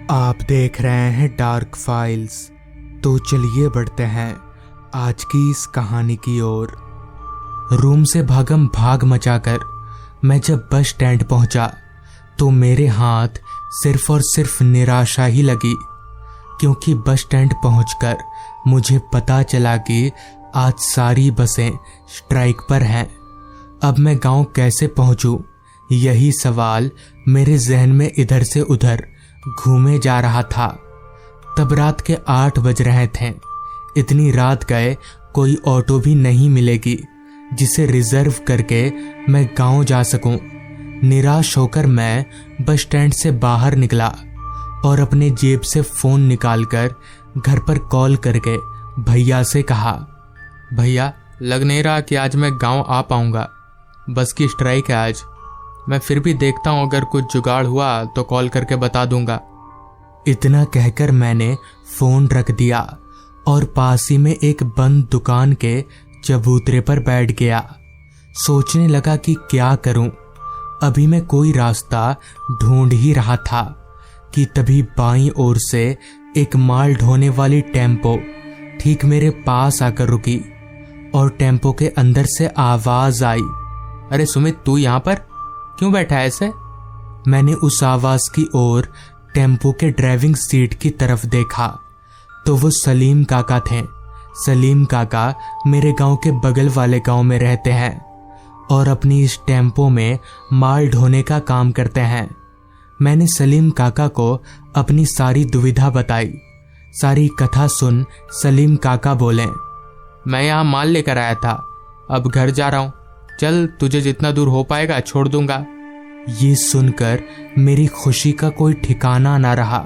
आप देख रहे हैं डार्क फाइल्स। तो चलिए बढ़ते हैं आज की इस कहानी की ओर। रूम से भागम भाग मचाकर मैं जब बस स्टैंड पहुंचा तो मेरे हाथ सिर्फ और सिर्फ निराशा ही लगी, क्योंकि बस स्टैंड पहुंचकर मुझे पता चला कि आज सारी बसें स्ट्राइक पर हैं। अब मैं गांव कैसे पहुंचूं, यही सवाल मेरे जहन में इधर से उधर घूमे जा रहा था। तब रात के 8 बज रहे थे। इतनी रात गए कोई ऑटो भी नहीं मिलेगी जिसे रिजर्व करके मैं गांव जा सकूं। निराश होकर मैं बस स्टैंड से बाहर निकला और अपने जेब से फोन निकालकर घर पर कॉल करके भैया से कहा, भैया लग नहीं रहा कि आज मैं गांव आ पाऊंगा, बस की स्ट्राइक है आज। मैं फिर भी देखता हूं, अगर कुछ जुगाड़ हुआ तो कॉल करके बता दूंगा। इतना कहकर मैंने फोन रख दिया और पास ही में एक बंद दुकान के चबूतरे पर बैठ गया। सोचने लगा कि क्या करूं। अभी मैं कोई रास्ता ढूंढ ही रहा था कि तभी बाईं ओर से एक माल ढोने वाली टेम्पो ठीक मेरे पास आकर रुकी और टेम्पो के अंदर से आवाज आई, अरे सुमित, तू यहां पर क्यों बैठा है ऐसे? मैंने उस आवाज की ओर टेम्पो के ड्राइविंग सीट की तरफ देखा तो वो सलीम काका थे। सलीम काका मेरे गांव के बगल वाले गांव में रहते हैं और अपनी इस टेम्पो में माल ढोने का काम करते हैं। मैंने सलीम काका को अपनी सारी दुविधा बताई। सारी कथा सुन सलीम काका बोले, मैं यहाँ माल लेकर आया था, अब घर जा रहा हूँ, चल तुझे जितना दूर हो पाएगा छोड़ दूंगा। ये सुनकर मेरी खुशी का कोई ठिकाना ना रहा।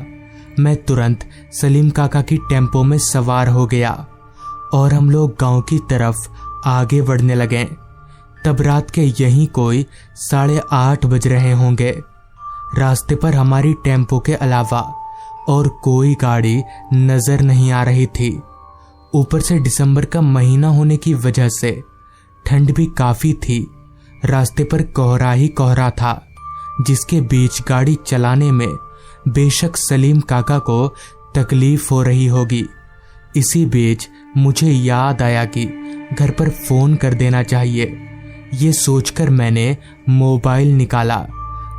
मैं तुरंत सलीम काका की टेम्पो में सवार हो गया और हम लोग गांव की तरफ आगे बढ़ने लगे। तब रात के यहीं कोई 8:30 बज रहे होंगे। रास्ते पर हमारी टेम्पो के अलावा और कोई गाड़ी नजर नहीं आ रही थी। ऊपर से दिसंबर का महीना होने की वजह से ठंड भी काफी थी। रास्ते पर कोहरा ही कोहरा था, जिसके बीच गाड़ी चलाने में बेशक सलीम काका को तकलीफ हो रही होगी। इसी बीच मुझे याद आया कि घर पर फोन कर देना चाहिए। ये सोचकर मैंने मोबाइल निकाला,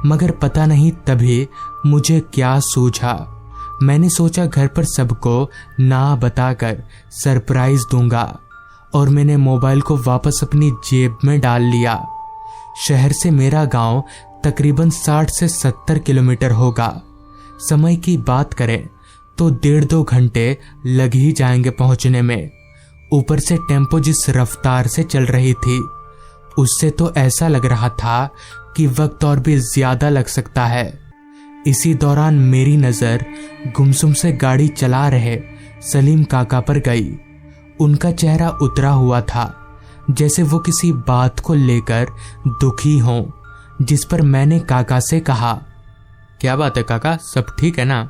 मगर पता नहीं तभी मुझे क्या सूझा। मैंने सोचा घर पर सबको ना बताकर सरप्राइज दूंगा और मैंने मोबाइल को वापस अपनी जेब में डाल लिया। शहर से मेरा गांव तकरीबन 60 से 70 किलोमीटर होगा। समय की बात करें तो 1.5-2 घंटे लग ही जाएंगे पहुंचने में। ऊपर से टेम्पो जिस रफ्तार से चल रही थी उससे तो ऐसा लग रहा था कि वक्त और भी ज्यादा लग सकता है। इसी दौरान मेरी नजर गुमसुम से गाड़ी चला रहे सलीम काका पर गई। उनका चेहरा उतरा हुआ था, जैसे वो किसी बात को लेकर दुखी हों, जिस पर मैंने काका से कहा, क्या बात है काका, सब ठीक है ना?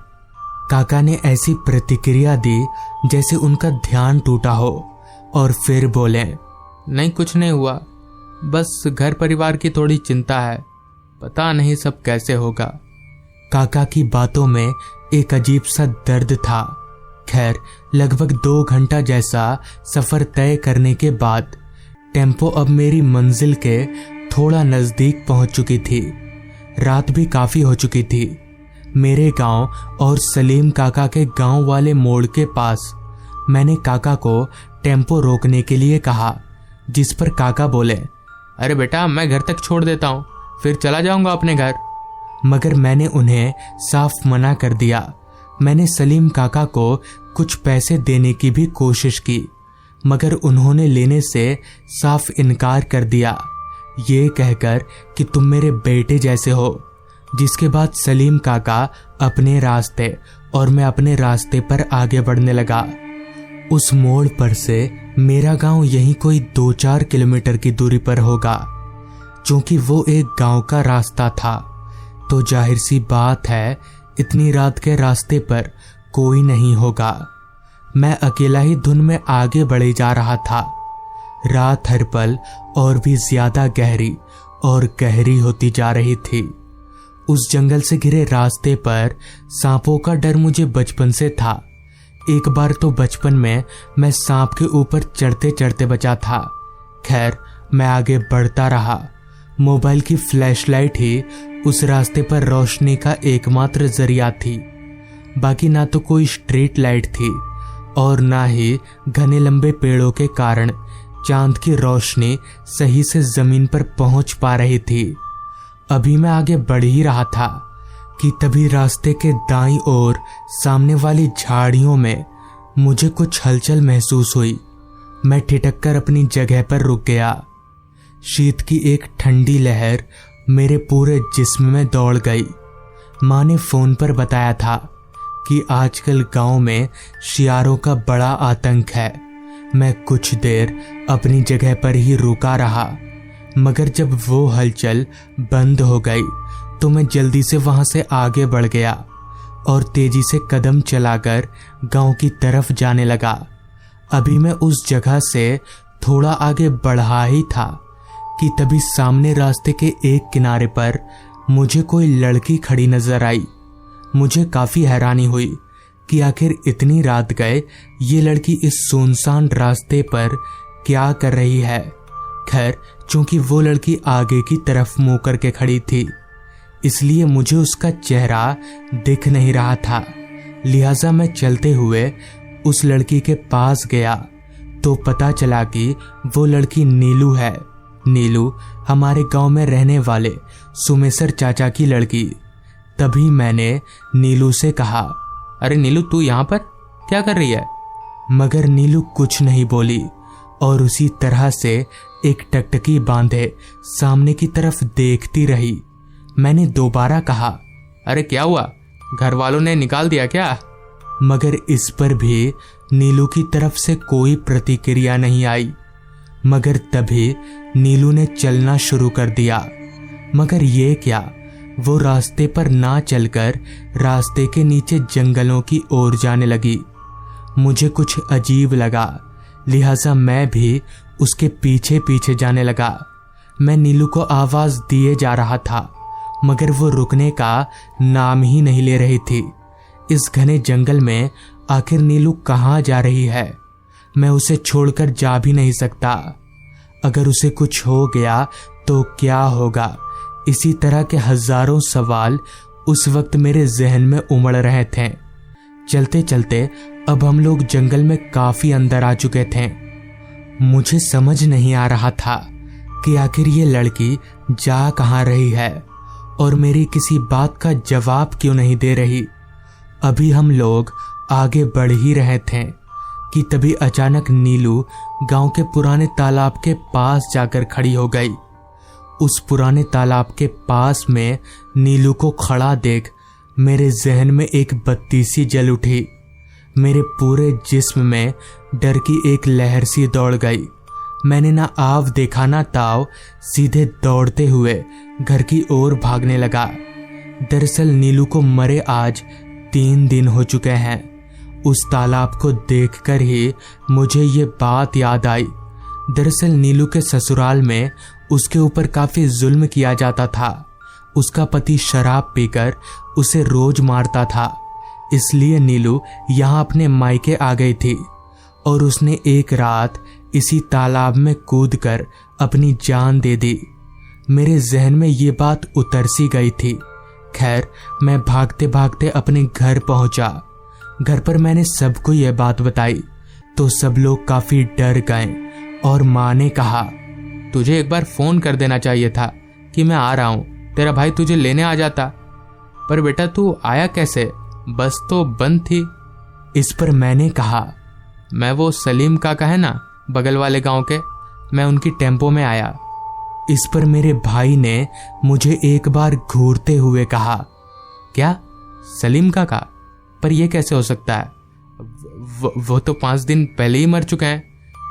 काका ने ऐसी प्रतिक्रिया दी जैसे उनका ध्यान टूटा हो और फिर बोले, नहीं कुछ नहीं हुआ, बस घर परिवार की थोड़ी चिंता है, पता नहीं सब कैसे होगा। काका की बातों में एक अजीब सा दर्द था। खैर, लगभग 2 घंटा जैसा सफर तय करने के बाद टेम्पो अब मेरी मंजिल के थोड़ा नजदीक पहुंच चुकी थी। रात भी काफी हो चुकी थी। मेरे गांव और सलीम काका के गांव वाले मोड़ के पास मैंने काका को टेम्पो रोकने के लिए कहा, जिस पर काका बोले, अरे बेटा मैं घर तक छोड़ देता हूँ, फिर चला जाऊंगा अपने घर। मगर मैंने उन्हें साफ मना कर दिया। मैंने सलीम काका को कुछ पैसे देने की भी कोशिश की, मगर उन्होंने लेने से साफ इनकार कर दिया, ये कहकर कि तुम मेरे बेटे जैसे हो। जिसके बाद सलीम काका अपने रास्ते और मैं अपने रास्ते पर आगे बढ़ने लगा। उस मोड़ पर से मेरा गांव यहीं कोई 2-4 किलोमीटर की दूरी पर होगा। क्योंकि वो एक गांव का रास्ता था तो जाहिर सी बात है इतनी रात के रास्ते पर कोई नहीं होगा। मैं अकेला ही धुन में आगे बढ़े जा रहा था। रात हर पल और भी ज्यादा गहरी और गहरी होती जा रही थी। उस जंगल से घिरे रास्ते पर सांपों का डर मुझे बचपन से था। एक बार तो बचपन में मैं सांप के ऊपर चढ़ते चढ़ते बचा था। खैर, मैं आगे बढ़ता रहा। मोबाइल की फ्लैशलाइट ही उस रास्ते पर रोशनी का एकमात्र जरिया थी। बाकी ना तो कोई स्ट्रीट लाइट थी और ना ही घने लंबे पेड़ों के कारण चांद की रोशनी सही से जमीन पर पहुंच पा रही थी। अभी मैं आगे बढ़ ही रहा था कि तभी रास्ते के दाईं ओर सामने वाली झाड़ियों में मुझे कुछ हलचल महसूस हुई। मैं ठिठक कर अपनी जगह पर रुक गया। शीत की एक ठंडी लहर मेरे पूरे जिस्म में दौड़ गई। माँ ने फोन पर बताया था कि आजकल गांव में शियारों का बड़ा आतंक है। मैं कुछ देर अपनी जगह पर ही रुका रहा, मगर जब वो हलचल बंद हो गई तो मैं जल्दी से वहां से आगे बढ़ गया और तेजी से कदम चलाकर गांव की तरफ जाने लगा। अभी मैं उस जगह से थोड़ा आगे बढ़ा ही था कि तभी सामने रास्ते के एक किनारे पर मुझे कोई लड़की खड़ी नजर आई। मुझे काफी हैरानी हुई कि आखिर इतनी रात गए ये लड़की इस सुनसान रास्ते पर क्या कर रही है। खैर, चूंकि वो लड़की आगे की तरफ मुंह करके खड़ी थी, इसलिए मुझे उसका चेहरा दिख नहीं रहा था। लिहाजा मैं चलते हुए उस लड़की के पास गया तो पता चला कि वो लड़की नीलू है। नीलू हमारे गांव में रहने वाले सुमेसर चाचा की लड़की। तभी मैंने नीलू से कहा, अरे नीलू, तू यहाँ पर क्या कर रही है? मगर नीलू कुछ नहीं बोली और उसी तरह से एक टकटकी बांधे सामने की तरफ देखती रही। मैंने दोबारा कहा, अरे क्या हुआ, घर वालों ने निकाल दिया क्या? मगर इस पर भी नीलू की तरफ से कोई प्रतिक्रिया नहीं आई। मगर तभी नीलू ने चलना शुरू कर दिया। मगर ये क्या, वो रास्ते पर ना चलकर रास्ते के नीचे जंगलों की ओर जाने लगी। मुझे कुछ अजीब लगा, लिहाजा मैं भी उसके पीछे पीछे जाने लगा। मैं नीलू को आवाज दिए जा रहा था, मगर वो रुकने का नाम ही नहीं ले रही थी। इस घने जंगल में आखिर नीलू कहाँ जा रही है? मैं उसे छोड़कर जा भी नहीं सकता। अगर उसे कुछ हो गया तो क्या होगा? इसी तरह के हजारों सवाल उस वक्त मेरे जहन में उमड़ रहे थे। चलते चलते अब हम लोग जंगल में काफी अंदर आ चुके थे। मुझे समझ नहीं आ रहा था कि आखिर ये लड़की जा कहाँ रही है और मेरी किसी बात का जवाब क्यों नहीं दे रही। अभी हम लोग आगे बढ़ ही रहे थे कि तभी अचानक नीलू गांव के पुराने तालाब के पास जाकर खड़ी हो गई। उस पुराने तालाब के पास में नीलू को खड़ा देख मेरे जहन में एक बत्ती सी जल उठी। मेरे पूरे जिस्म में डर की एक लहर सी दौड़ गई। मैंने ना आव देखा ना ताव, सीधे दौड़ते हुए घर की ओर भागने लगा। दरअसल नीलू को मरे आज 3 दिन हो चुके हैं। उस तालाब को देखकर ही मुझे ये बात याद आई। दरअसल नीलू के ससुराल में उसके ऊपर काफी जुल्म किया जाता था। उसका पति शराब पीकर उसे रोज मारता था, इसलिए नीलू यहाँ अपने मायके आ गई थी और उसने एक रात इसी तालाब में कूदकर अपनी जान दे दी। मेरे जहन में ये बात उतर सी गई थी। खैर, मैं भागते भागते अपने घर पहुंचा। घर पर मैंने सबको यह बात बताई तो सब लोग काफी डर गए और माँ ने कहा, तुझे एक बार फोन कर देना चाहिए था कि मैं आ रहा हूं, तेरा भाई तुझे लेने आ जाता। पर बेटा तू आया कैसे? बस तो बंद थी। इस पर मैंने कहा, मैं वो सलीम काका है ना बगल वाले गांव के, मैं उनकी टेम्पो में आया। इस पर मेरे भाई ने मुझे एक बार घूरते हुए कहा, क्या सलीम काका? पर यह कैसे हो सकता है? वो तो 5 दिन पहले ही मर चुके हैं।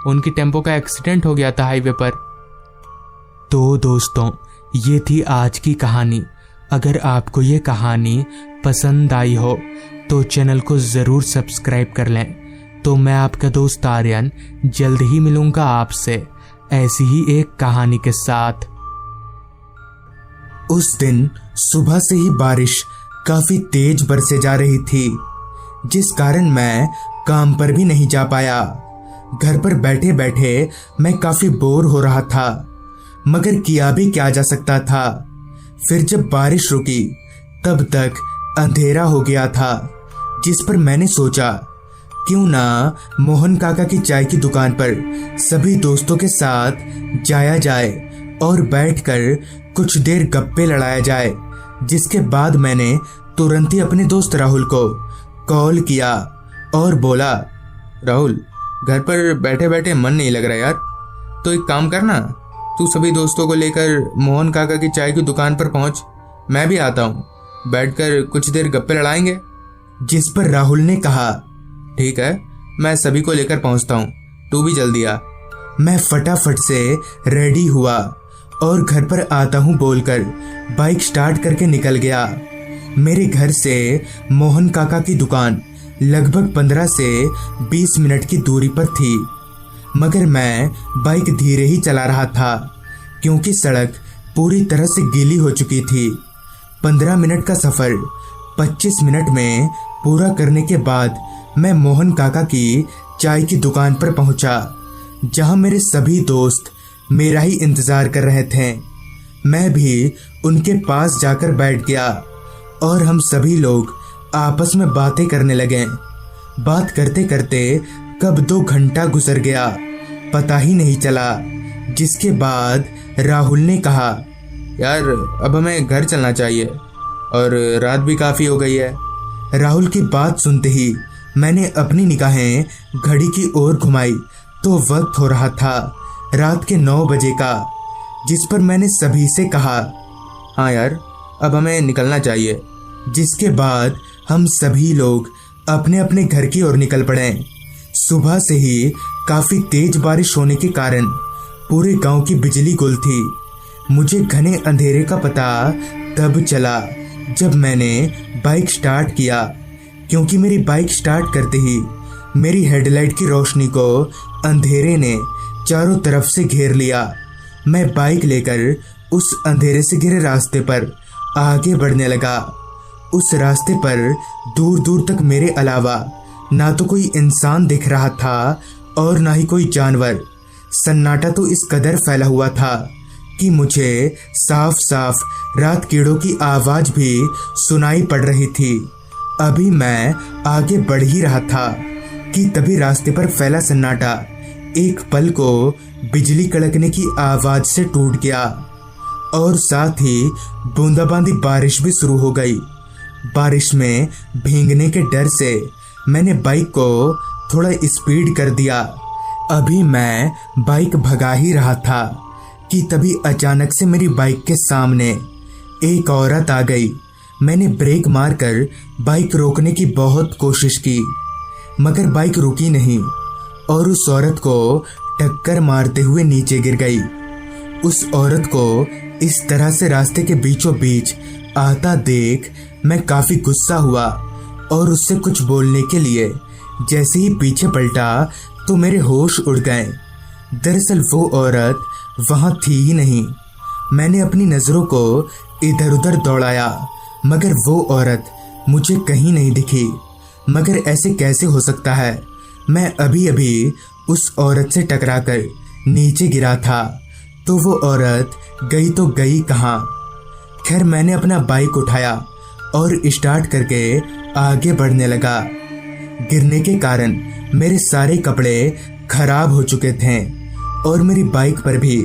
उनकी टेम्पो का एक्सीडेंट हो गया था हाईवे पर। तो दोस्तों, ये थी आज की कहानी। अगर आपको ये कहानी पसंद आई हो तो चैनल को ज़रूर सब्सक्राइब कर लें। तो मैं आपका दोस्त आर्यन जल्द ही मिलूंगा आपसे ऐसी ही एक कहानी के साथ। उस दिन सुबह से ही बारिश काफी तेज बरसे जा रही थी, जिस कारण मैं काम पर भी नहीं जा पाया। घर पर बैठे बैठे मैं काफी बोर हो रहा था, मगर किया भी क्या जा सकता था। फिर जब बारिश रुकी तब तक अंधेरा हो गया था, जिस पर मैंने सोचा क्यों ना मोहन काका की चाय की दुकान पर सभी दोस्तों के साथ जाया जाए और बैठकर कुछ देर गप्पे लड़ाया जाए। जिसके बाद मैंने तुरंत ही अपने दोस्त राहुल को कॉल किया और बोला, राहुल घर पर बैठे बैठे मन नहीं लग रहा यार, तो एक काम करना, तू सभी दोस्तों को लेकर मोहन काका की चाय की दुकान पर पहुंच, मैं भी आता हूँ, बैठकर कुछ देर गप्पे लड़ाएंगे। जिस पर राहुल ने कहा, ठीक है, मैं सभी को लेकर पहुंचता हूँ, तू भी जल्दी आ। मैं फटाफट से रेडी हुआ और घर पर आता हूँ बोलकर बाइक स्टार्ट करके निकल गया। मेरे घर से मोहन काका की दुकान लगभग 15 से 20 मिनट की दूरी पर थी, मगर मैं बाइक धीरे ही चला रहा था क्योंकि सड़क पूरी तरह से गीली हो चुकी थी। 15 मिनट का सफर 25 मिनट में पूरा करने के बाद मैं मोहन काका की चाय की दुकान पर पहुंचा, जहां मेरे सभी दोस्त मेरा ही इंतजार कर रहे थे। मैं भी उनके पास जाकर बैठ गया और हम सभी लोग आपस में बातें करने लगे। बात करते करते कब 2 घंटा गुजर गया पता ही नहीं चला। जिसके बाद राहुल ने कहा, यार अब हमें घर चलना चाहिए और रात भी काफ़ी हो गई है। राहुल की बात सुनते ही मैंने अपनी निगाहें घड़ी की ओर घुमाई तो वक्त हो रहा था रात के 9 बजे का। जिस पर मैंने सभी से कहा, हाँ यार अब हमें निकलना चाहिए। जिसके बाद हम सभी लोग अपने अपने घर की ओर निकल पड़े। सुबह से ही काफ़ी तेज बारिश होने के कारण पूरे गांव की बिजली गुल थी। मुझे घने अंधेरे का पता तब चला जब मैंने बाइक स्टार्ट किया, क्योंकि मेरी बाइक स्टार्ट करते ही मेरी हेडलाइट की रोशनी को अंधेरे ने चारों तरफ से घेर लिया। मैं बाइक लेकर उस अंधेरे से घिरे रास्ते पर आगे बढ़ने लगा। उस रास्ते पर दूर दूर तक मेरे अलावा ना तो कोई इंसान दिख रहा था और ना ही कोई जानवर। सन्नाटा तो इस कदर फैला हुआ था कि मुझे साफ साफ रात कीड़ों की आवाज भी सुनाई पड़ रही थी। अभी मैं आगे बढ़ ही रहा था कि तभी रास्ते पर फैला सन्नाटा एक पल को बिजली कड़कने की आवाज से टूट गया और साथ ही बूंदाबांदी बारिश भी शुरू हो गई। बारिश में भीगने के डर से मैंने बाइक को थोड़ा स्पीड कर दिया। अभी मैं बाइक भगा ही रहा था कि तभी अचानक से मेरी बाइक के सामने एक औरत आ गई। मैंने ब्रेक मारकर बाइक रोकने की बहुत कोशिश की, मगर बाइक रुकी नहीं और उस औरत को टक्कर मारते हुए नीचे गिर गई। उस औरत को इस तरह से रास्ते के बीचों बीच आता देख मैं काफी गुस्सा हुआ और उससे कुछ बोलने के लिए जैसे ही पीछे पलटा तो मेरे होश उड़ गए। दरअसल वो औरत वहां थी ही नहीं। मैंने अपनी नजरों को इधर उधर दौड़ाया, मगर वो औरत मुझे कहीं नहीं दिखी। मगर ऐसे कैसे हो सकता है? मैं अभी अभी उस औरत से टकराकर नीचे गिरा था, तो वो औरत गई तो गई कहाँ। खैर मैंने अपना बाइक उठाया और स्टार्ट करके आगे बढ़ने लगा। गिरने के कारण मेरे सारे कपड़े खराब हो चुके थे और मेरी बाइक पर भी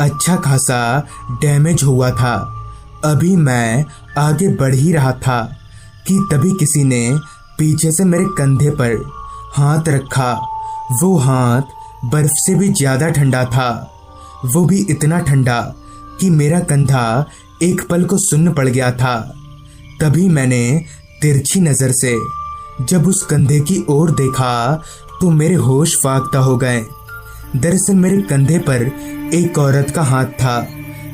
अच्छा खासा डैमेज हुआ था। अभी मैं आगे बढ़ ही रहा था कि तभी किसी ने पीछे से मेरे कंधे पर हाथ रखा। वो हाथ बर्फ से भी ज्यादा ठंडा था, वो भी इतना ठंडा कि मेरा कंधा एक पल को सुन्न पड़ गया था। तभी मैंने तिरछी नजर से जब उस कंधे की ओर देखा तो मेरे होश फाख्ता हो गए। दरअसल मेरे कंधे पर एक औरत का हाथ था।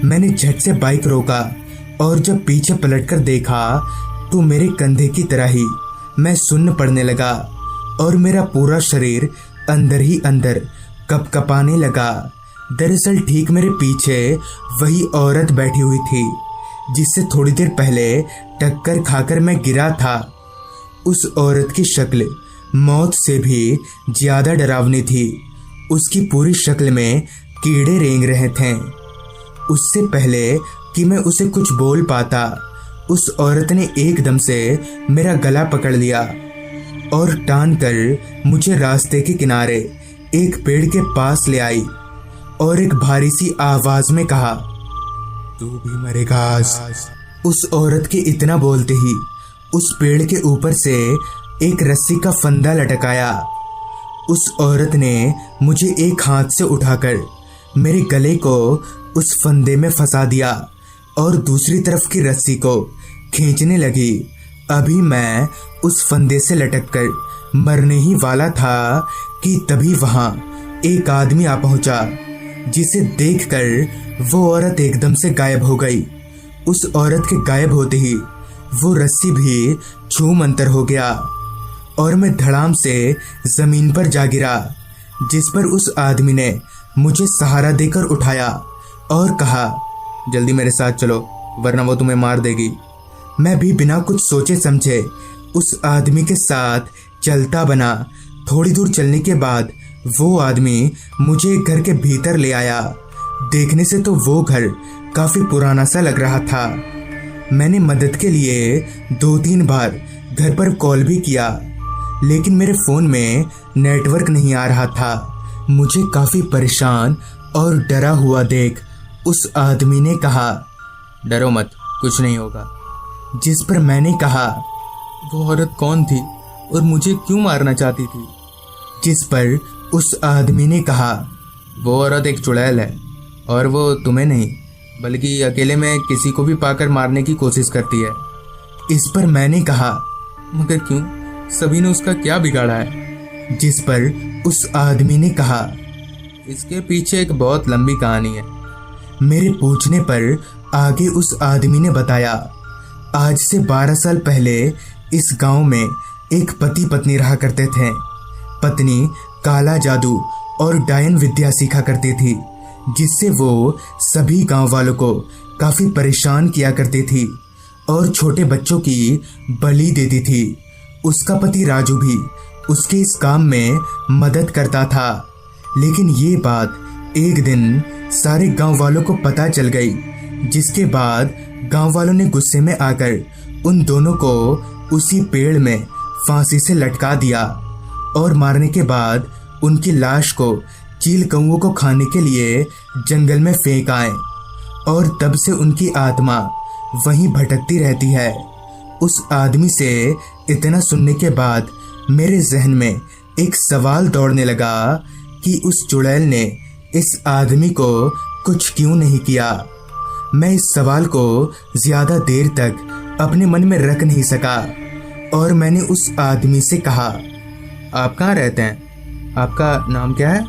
मैंने झट से बाइक रोका और जब पीछे पलटकर देखा तो मेरे कंधे की तरह ही मैं सुन्न पड़ने लगा और मेरा पूरा शरीर अंदर ही अंदर कपकपाने लगा। दरअसल ठीक मेरे पीछे वही औरत बैठी हुई थी जिससे थोड़ी देर पहले टक्कर खाकर मैं गिरा था। उस औरत की शक्ल मौत से भी ज्यादा डरावनी थी। उसकी पूरी शक्ल में कीड़े रेंग रहे थे। उससे पहले कि मैं उसे कुछ बोल पाता, उस औरत ने एकदम से मेरा गला पकड़ लिया और टान कर मुझे रास्ते के किनारे एक पेड़ के पास ले आई और एक भारी सी आवाज में कहा, तू भी मरेगा आज। उस औरत के इतना बोलते ही उस पेड़ के ऊपर से एक रस्सी का फंदा लटकाया। उस औरत ने मुझे एक हाथ से उठाकर मेरे गले को उस फंदे में फंसा दिया और दूसरी तरफ की रस्सी को खींचने लगी। अभी मैं उस फंदे से लटककर मरने ही वाला था कि तभी वहां एक आदमी आ पहुंचा, जिसे देखकर वो औरत एकदम से गायब हो गई। उस औरत के गायब होते ही वो रस्सी भी छूमंतर हो गया और मैं धड़ाम से जमीन पर जा गिरा, जिस पर उस आदमी ने मुझे सहारा देकर उठाया और कहा, जल्दी मेरे साथ चलो वरना वो तुम्हें मार देगी। मैं भी बिना कुछ सोचे समझे उस आदमी के साथ चलता बना। थोड़ी दूर चलने के बाद वो आदमी मुझे एक घर के भीतर ले आया। देखने से तो वो घर काफी पुराना सा लग रहा था। मैंने मदद के लिए 2-3 बार घर पर कॉल भी किया, लेकिन मेरे फोन में नेटवर्क नहीं आ रहा था। मुझे काफी परेशान और डरा हुआ देख उस आदमी ने कहा, डरो मत, कुछ नहीं होगा। जिस पर मैंने कहा, वो औरत कौन थी और मुझे क्यों मारना चाहती थी? जिस पर उस आदमी ने कहा, वो औरत एक चुड़ैल है और वो तुम्हें नहीं बल्कि अकेले में किसी को भी पाकर मारने की कोशिश करती है। इस पर मैंने कहा, मगर क्यों, सभी ने उसका क्या बिगाड़ा है? जिस पर उस आदमी ने कहा, इसके पीछे एक बहुत लंबी कहानी है। मेरे पूछने पर आगे उस आदमी ने बताया, आज से 12 साल पहले इस गांव में एक पति पत्नी रहा करते थे। पत्नी काला जादू और डायन विद्या सीखा करती थी, जिससे वो सभी गांव वालों को काफी परेशान किया करती थी और छोटे बच्चों की बलि देती थी। उसका पति राजू भी उसके इस काम में मदद करता था, लेकिन ये बात एक दिन सारे गांव वालों को पता चल गई, जिसके बाद गांव वालों ने गुस्से में आकर उन दोनों को उसी पेड़ में फांसी से लटका दिया और मारने के बाद उनकी लाश को चील कौओं को खाने के लिए जंगल में फेंक आए और तब से उनकी आत्मा वहीं भटकती रहती है। उस आदमी से इतना सुनने के बाद मेरे जहन में एक सवाल दौड़ने लगा कि उस चुड़ैल ने इस आदमी को कुछ क्यों नहीं किया। मैं इस सवाल को ज्यादा देर तक अपने मन में रख नहीं सका और मैंने उस आदमी से कहा, आप कहाँ रहते हैं? आपका नाम क्या है?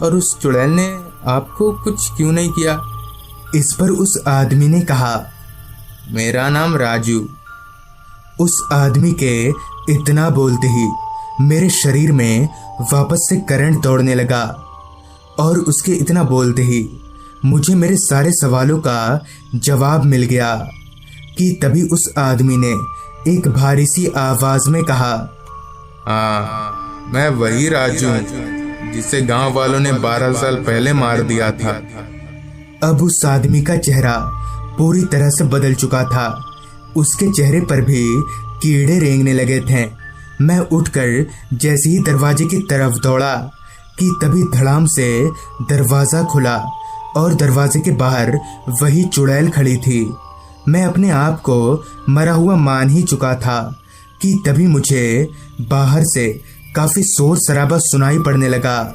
और उस चुड़ैल ने आपको कुछ क्यों नहीं किया? इस पर उस आदमी ने कहा, मेरा नाम राजू। उस आदमी के इतना बोलते ही मेरे शरीर में वापस से करंट दौड़ने लगा और उसके इतना बोलते ही मुझे मेरे सारे सवालों का जवाब मिल गया कि तभी उस आदमी ने एक भारी सी आवाज में कहा, हाँ, मैं वही राजू हूँ जिसे गांव वालों ने 12 साल पहले मार दिया था। अब उस आदमी का चेहरा पूरी तरह से बदल चुका था। उसके चेहरे पर भी कीड़े रेंगने लगे थे। मैं उठकर जैसे ही दरवाजे की तरफ दौड़ा कि तभी धड़ाम से दरवाजा खुला और दरवाजे के बाहर वही चुड़ैल खड़ी थी। मैं अपने आप को मरा हुआ मान ही चुका था कि तभी मुझे बाहर से काफी शोर शराबा सुनाई पड़ने लगा,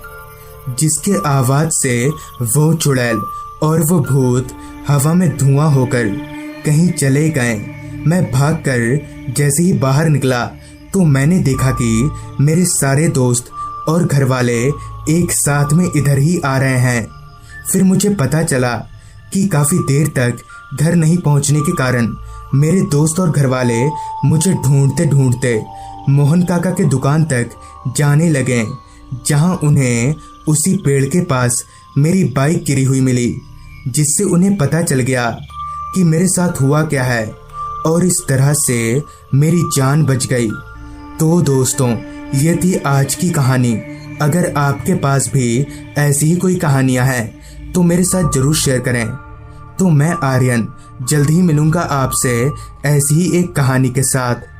जिसके आवाज से वो चुड़ैल और वो भूत हवा में धुआं होकर कहीं चले गए। मैं भागकर जैसे ही बाहर निकला तो मैंने देखा कि मेरे सारे दोस्त और घर वाले एक साथ में इधर ही आ रहे हैं। फिर मुझे पता चला कि काफी देर तक घर नहीं पहुंचने के कारण मेरे दोस्त और घर वाले मुझे ढूंढते ढूंढते मोहन काका के दुकान तक जाने लगे, जहां उन्हें उसी पेड़ के पास मेरी बाइक गिरी हुई मिली, जिससे उन्हें पता चल गया कि मेरे साथ हुआ क्या है और इस तरह से मेरी जान बच गई। तो दोस्तों, ये थी आज की कहानी। अगर आपके पास भी ऐसी ही कोई कहानियां हैं तो मेरे साथ जरूर शेयर करें। तो मैं आर्यन जल्द ही मिलूंगा आपसे ऐसी ही एक कहानी के साथ।